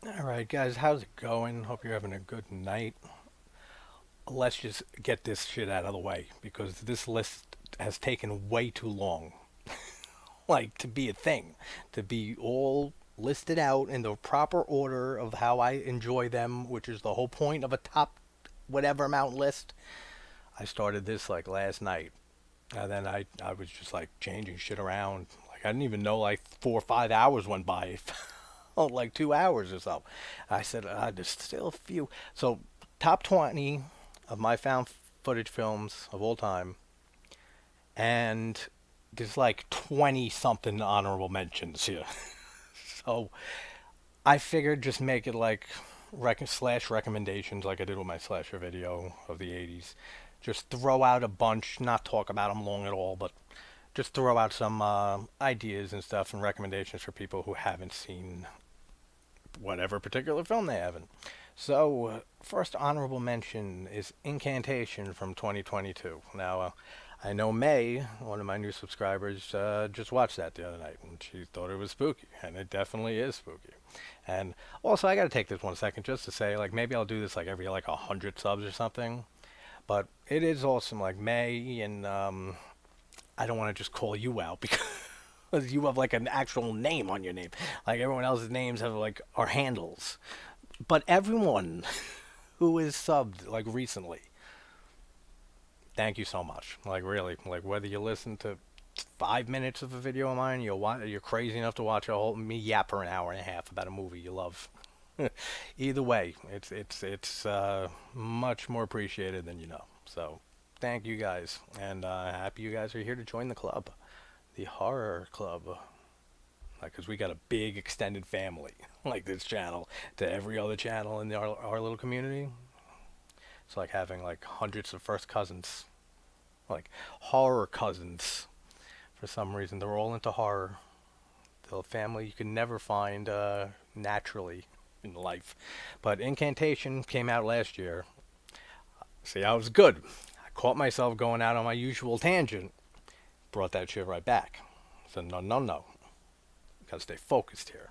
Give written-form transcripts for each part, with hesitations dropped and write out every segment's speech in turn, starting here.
All right, guys, how's it going? Hope you're having a good night. Let's just get this shit out of the way because this list has taken way too long, like to be a thing, to be all listed out in the proper order of how I enjoy them, which is the whole point of a top whatever amount list. I started this like last night, and then I was just like changing shit around. Like I didn't even know like 4 or 5 hours went by. Oh, like 2 hours or so. I said, there's still a few. So, top 20 of my found footage films of all time, and there's like 20 something honorable mentions here. So, I figured just make it like slash recommendations like I did with my slasher video of the 80s. Just throw out a bunch, not talk about them long at all, but just throw out some ideas and stuff and recommendations for people who haven't seen whatever particular film they haven't. So, first honorable mention is Incantation from 2022. Now, I know May, one of my new subscribers, just watched that the other night, and she thought it was spooky, and it definitely is spooky. And also, I got to take this 1 second just to say, like, maybe I'll do this like every like 100 subs or something. But it is awesome, like May, and I don't want to just call you out because you have like an actual name on your name. Like everyone else's names have like are handles. But everyone who is subbed like recently, thank you so much. Like really, like whether you listen to 5 minutes of a video of mine, you're crazy enough to watch a whole me yap for an hour and a half about a movie you love. Either way, it's much more appreciated than you know. So thank you guys, and happy you guys are here to join the club, the horror club. Like, because we got a big extended family, like this channel to every other channel in our little community. It's like having like hundreds of first cousins, like horror cousins. For some reason, they're all into horror. The family you can never find naturally in life. But Incantation came out last year. See, I was good. I caught myself going out on my usual tangent. Brought that shit right back. So no, no, no. Gotta stay focused here.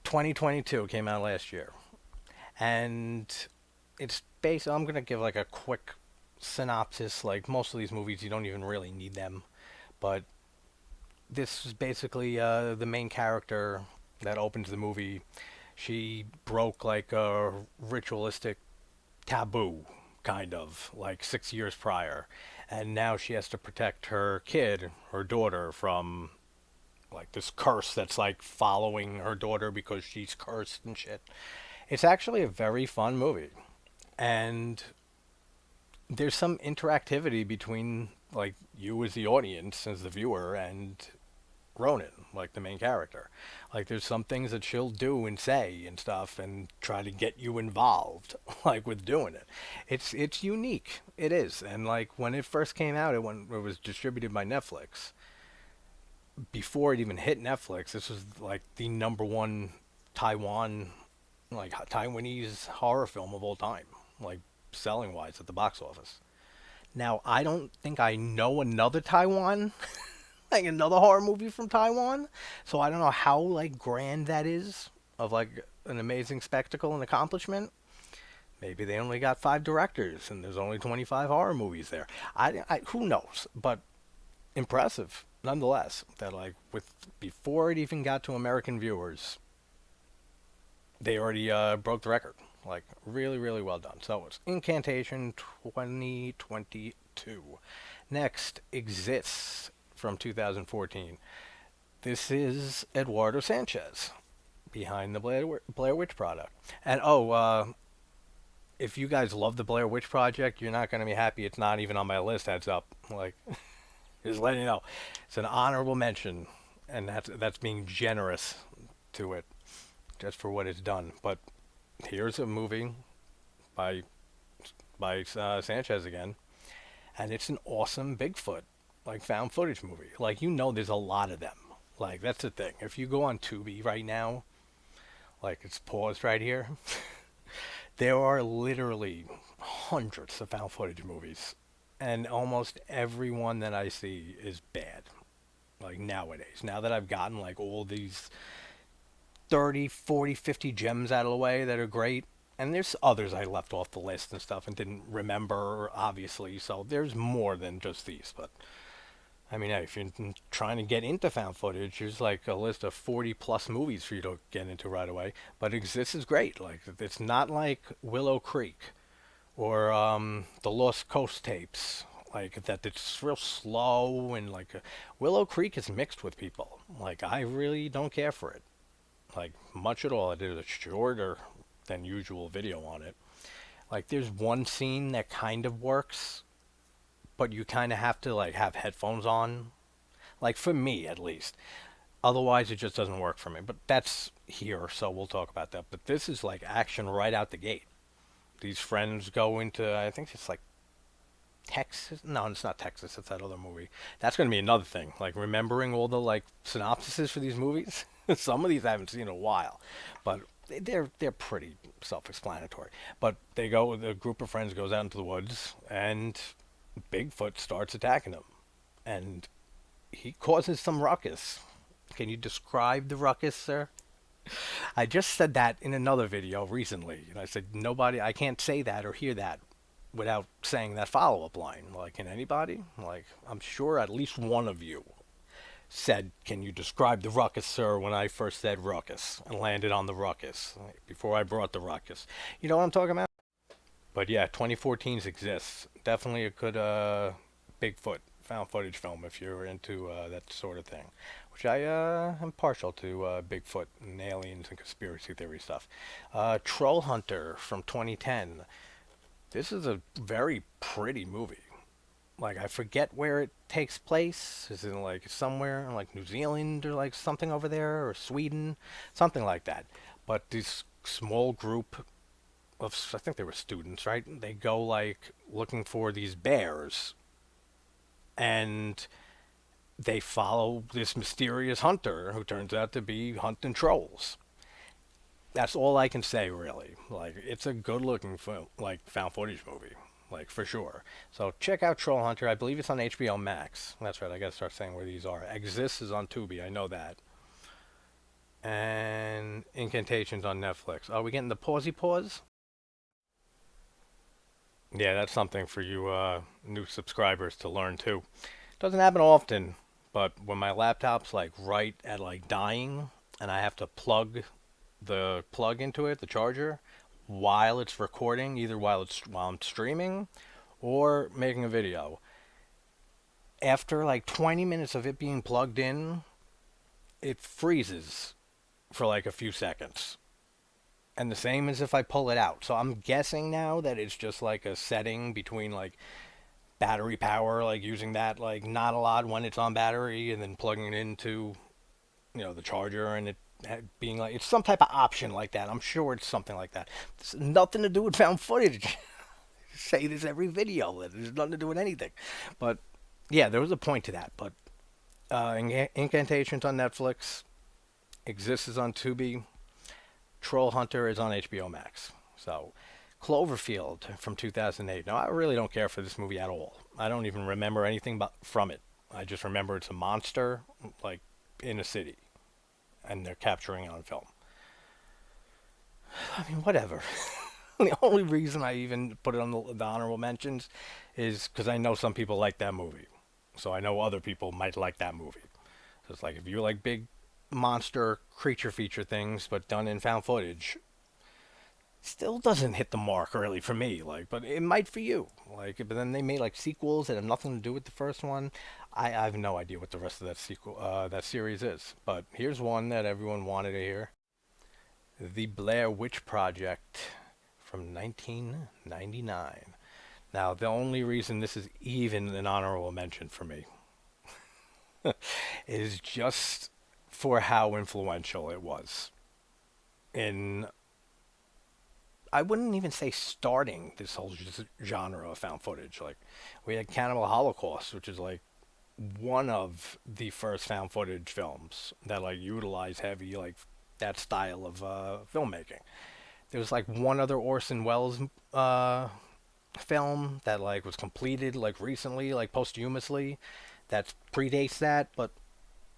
2022 came out last year, and it's based. I'm gonna give like a quick synopsis. Like most of these movies, you don't even really need them, but this is basically the main character that opens the movie. She broke like a ritualistic taboo, kind of like 6 years prior, and now she has to protect her kid, her daughter, from like this curse that's like following her daughter because she's cursed and shit. It's actually a very fun movie, and there's some interactivity between like you as the audience, as the viewer, and Ronan, like the main character. Like there's some things that she'll do and say and stuff and try to get you involved like with doing it. It's unique. It is. And like when it first came out, it was distributed by Netflix. Before it even hit Netflix, this was like the number one Taiwan like Taiwanese horror film of all time, like selling wise at the box office. Now, I don't think I know another Taiwan, like another horror movie from Taiwan, so I don't know how like grand that is of like an amazing spectacle and accomplishment. Maybe they only got 5 directors and there's only 25 horror movies there. Who knows? But impressive nonetheless. That like with before it even got to American viewers, they already broke the record. Like really, really well done. So it's Incantation 2022. Next exists from 2014. This is Eduardo Sanchez behind the Blair Witch Project. And if you guys love the Blair Witch Project, you're not going to be happy it's not even on my list. Heads up, like just letting you know, it's an honorable mention, and that's being generous to it, just for what it's done. But here's a movie by Sanchez again, and it's an awesome Bigfoot like found footage movie. Like there's a lot of them. Like that's the thing. If you go on Tubi right now, like it's paused right here, there are literally hundreds of found footage movies, and almost every one that I see is bad. Like nowadays, now that I've gotten like all these 30, 40, 50 gems out of the way that are great. And there's others I left off the list and stuff and didn't remember, obviously. So there's more than just these. But I mean, hey, if you're trying to get into found footage, there's like a list of 40 plus movies for you to get into right away. But Exist is great. Like, it's not like Willow Creek or the Lost Coast tapes. Like that, it's real slow and like Willow Creek is mixed with people. Like I really don't care for it, like much at all. I did a shorter than usual video on it. Like there's one scene that kind of works, but you kind of have to like have headphones on. Like for me at least. Otherwise, it just doesn't work for me. But that's here, so we'll talk about that. But this is like action right out the gate. These friends go into, I think it's like Texas. No, it's not Texas. It's that other movie. That's going to be another thing. Like remembering all the like synopsises for these movies. Some of these I haven't seen in a while, but they're pretty self-explanatory. But they go. The group of friends goes out into the woods, and Bigfoot starts attacking them, and he causes some ruckus. Can you describe the ruckus, sir? I just said that in another video recently, and I said nobody. I can't say that or hear that without saying that follow-up line. Like, can anybody? Like, I'm sure at least one of you said, "Can you describe the ruckus, sir?" When I first said ruckus and landed on the ruckus before I brought the ruckus. You know what I'm talking about? But yeah, 2014's exists. Definitely a good Bigfoot found footage film if you're into that sort of thing. Which I am partial to Bigfoot and aliens and conspiracy theory stuff. Troll Hunter from 2010. This is a very pretty movie. Like I forget where it takes place. Is it like somewhere in like New Zealand or like something over there or Sweden, something like that. But this small group of, I think they were students, right? They go like looking for these bears, and they follow this mysterious hunter who turns out to be hunting trolls. That's all I can say, really. Like, it's a good-looking film, like found footage movie, like for sure. So check out Troll Hunter. I believe it's on HBO Max. That's right. I gotta start saying where these are. Exist is on Tubi. I know that. And Incantations on Netflix. Are we getting the pausey pause? Yeah, that's something for you new subscribers to learn too. Doesn't happen often, but when my laptop's like right at like dying and I have to plug the plug into it, the charger, while it's recording, either while I'm streaming or making a video. After like 20 minutes of it being plugged in, it freezes for like a few seconds. And the same as if I pull it out. So I'm guessing now that it's just like a setting between like battery power, like using that like not a lot when it's on battery, and then plugging it into the charger, and it being like it's some type of option like that. I'm sure it's something like that. It's nothing to do with found footage. Say this every video. It has nothing to do with anything. But yeah, there was a point to that. But Incantations on Netflix, Exists is on Tubi, Troll Hunter is on HBO Max. So Cloverfield from 2008. Now, I really don't care for this movie at all. I don't even remember anything from it. I just remember it's a monster, like, in a city, and they're capturing it on film. I mean, whatever. The only reason I even put it on the honorable mentions is because I know some people like that movie. So I know other people might like that movie. So it's like, if you like big monster creature feature things, but done in found footage, still doesn't hit the mark really for me. Like, but it might for you. Like, but then they made like sequels that have nothing to do with the first one. I have no idea what the rest of that that series is. But here's one that everyone wanted to hear: The Blair Witch Project from 1999. Now, the only reason this is even an honorable mention for me is just for how influential it was in, I wouldn't even say starting this whole genre of found footage. Like, we had Cannibal Holocaust, which is like one of the first found footage films that like utilize heavy like that style of filmmaking. There was like one other Orson Welles film that was completed like recently, like posthumously, that predates that, but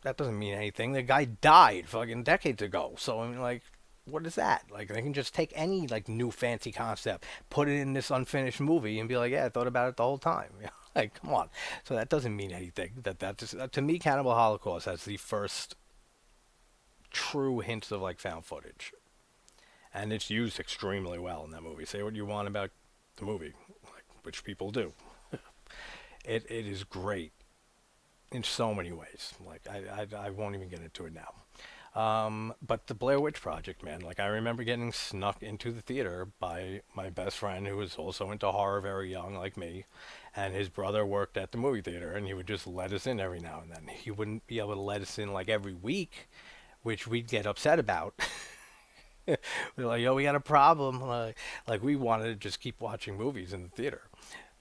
That doesn't mean anything. The guy died fucking decades ago. So I mean, like, what is that? Like, they can just take any like new fancy concept, put it in this unfinished movie, and be like, yeah, I thought about it the whole time. Like, come on. So that doesn't mean anything. That just to me, Cannibal Holocaust has the first true hints of like found footage, and it's used extremely well in that movie. Say what you want about the movie, like which people do. It is great in so many ways. Like I won't even get into it now. But the Blair Witch Project, man, like I remember getting snuck into the theater by my best friend who was also into horror very young, like me, and his brother worked at the movie theater, and he would just let us in every now and then. He wouldn't be able to let us in like every week, which we'd get upset about. We're like, yo, we got a problem. Like we wanted to just keep watching movies in the theater,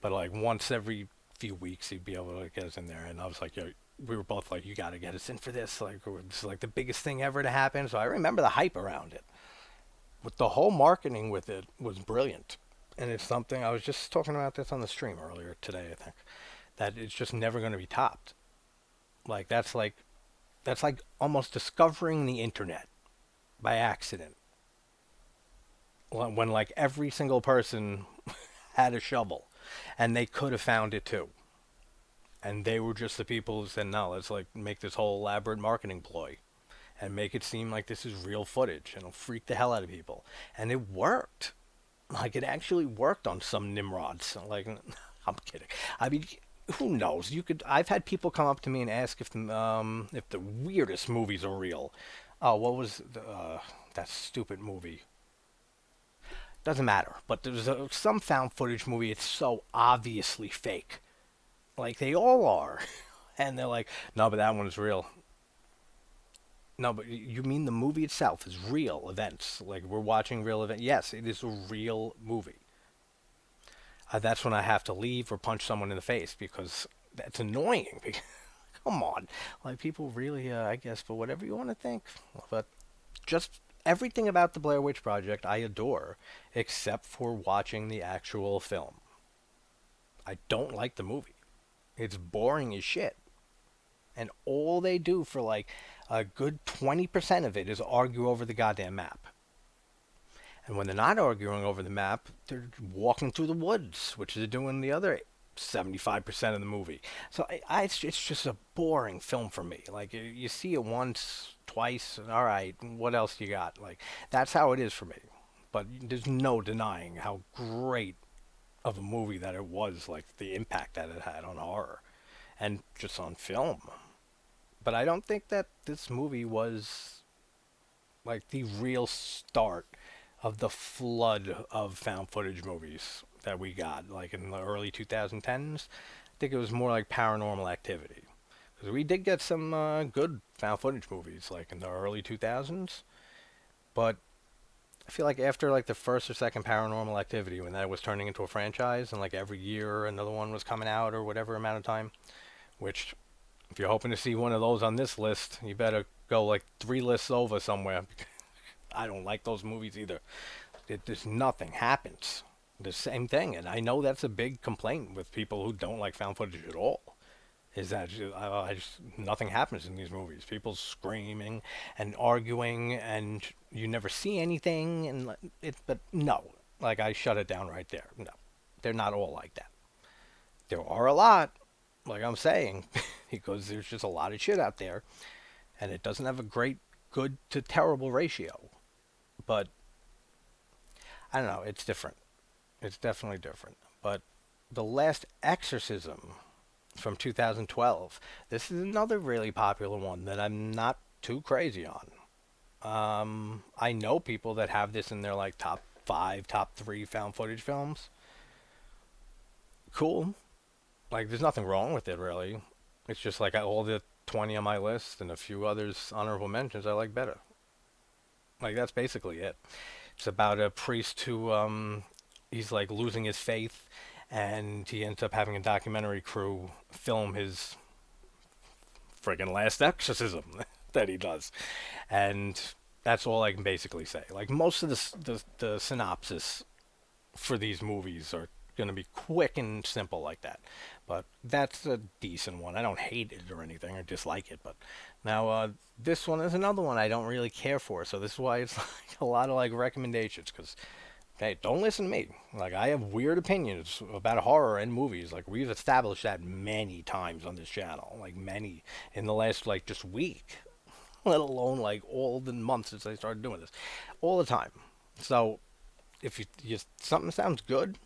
but like once every few weeks he'd be able to get us in there, and I was like, yo, we were both like, you got to get us in for this. Like this is like the biggest thing ever to happen. So I remember the hype around it. With the whole marketing with it was brilliant, and it's something I was just talking about this on the stream earlier today. I think that it's just never going to be topped. Like that's like almost discovering the internet by accident when like every single person had a shovel and they could have found it too. And they were just the people who said, no, let's like make this whole elaborate marketing ploy and make it seem like this is real footage and it'll freak the hell out of people. And it worked. Like it actually worked on some Nimrods. Like I'm kidding. I mean, who knows? You could. I've had people come up to me and ask if the weirdest movies are real. Oh, what was that stupid movie? Doesn't matter. But there's some found footage movie. It's so obviously fake. Like they all are, and they're like, no, but that one's real. No, but you mean the movie itself is real events? Like we're watching real event? Yes, it is a real movie. That's when I have to leave or punch someone in the face because that's annoying. Come on, like people really, I guess, for whatever you want to think, but just everything about the Blair Witch Project I adore, except for watching the actual film. I don't like the movie. It's boring as shit. And all they do for like a good 20% of it is argue over the goddamn map. And when they're not arguing over the map, they're walking through the woods, which they're doing the other 75% of the movie. So it's just a boring film for me. Like you see it once, twice, and all right, what else you got? Like that's how it is for me. But there's no denying how great of a movie that it was, like the impact that it had on horror and just on film. But I don't think that this movie was like the real start of the flood of found footage movies that we got, like in the early 2010s. I think it was more like Paranormal Activity. Because we did get some good found footage movies, like in the early 2000s. But I feel like after like the first or second Paranormal Activity, when that was turning into a franchise, and like every year another one was coming out or whatever amount of time, which if you're hoping to see one of those on this list, you better go like 3 lists over somewhere. I don't like those movies either. There's nothing happens. The same thing, and I know that's a big complaint with people who don't like found footage at all. Is that I just nothing happens in these movies? People screaming and arguing, and you never see anything. And it, but no, like I shut it down right there. No, they're not all like that. There are a lot, like I'm saying, because there's just a lot of shit out there, and it doesn't have a great good to terrible ratio. But I don't know, it's different. It's definitely different. But The Last Exorcism from 2012. This is another really popular one that I'm not too crazy on. I know people that have this in their like top five, top three found footage films. Cool. Like, there's nothing wrong with it really. It's just like all the 20 on my list and a few others honorable mentions I like better. Like that's basically it. It's about a priest who he's like losing his faith, and he ends up having a documentary crew film his friggin' last exorcism that he does, and that's all I can basically say. Like most of the synopsis for these movies are going to be quick and simple like that. But that's a decent one. I don't hate it or anything or dislike it. But now this one is another one I don't really care for. So this is why it's like a lot of like recommendations. Because hey, don't listen to me. Like I have weird opinions about horror and movies. Like we've established that many times on this channel. Like many in the last like just week, let alone like all the months since I started doing this, all the time. So if you something sounds good,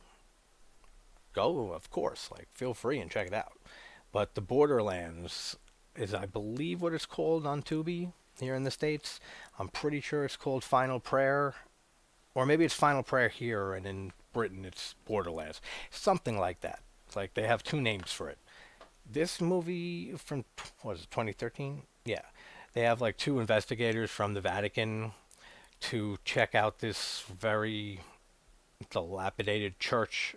go, of course. Like, feel free and check it out. But the Borderlands is, I believe, what it's called on Tubi here in the States. I'm pretty sure it's called Final Prayer. Or maybe it's Final Prayer here, and in Britain it's Borderlands. Something like that. It's like they have two names for it. This movie from, what was it, 2013? Yeah. They have like two investigators from the Vatican to check out this very dilapidated church,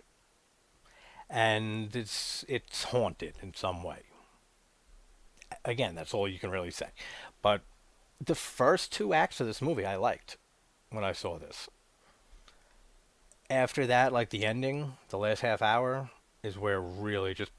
and it's haunted in some way. Again, that's all you can really say. But the first two acts of this movie I liked when I saw this. After that, like the ending, the last half hour is where really just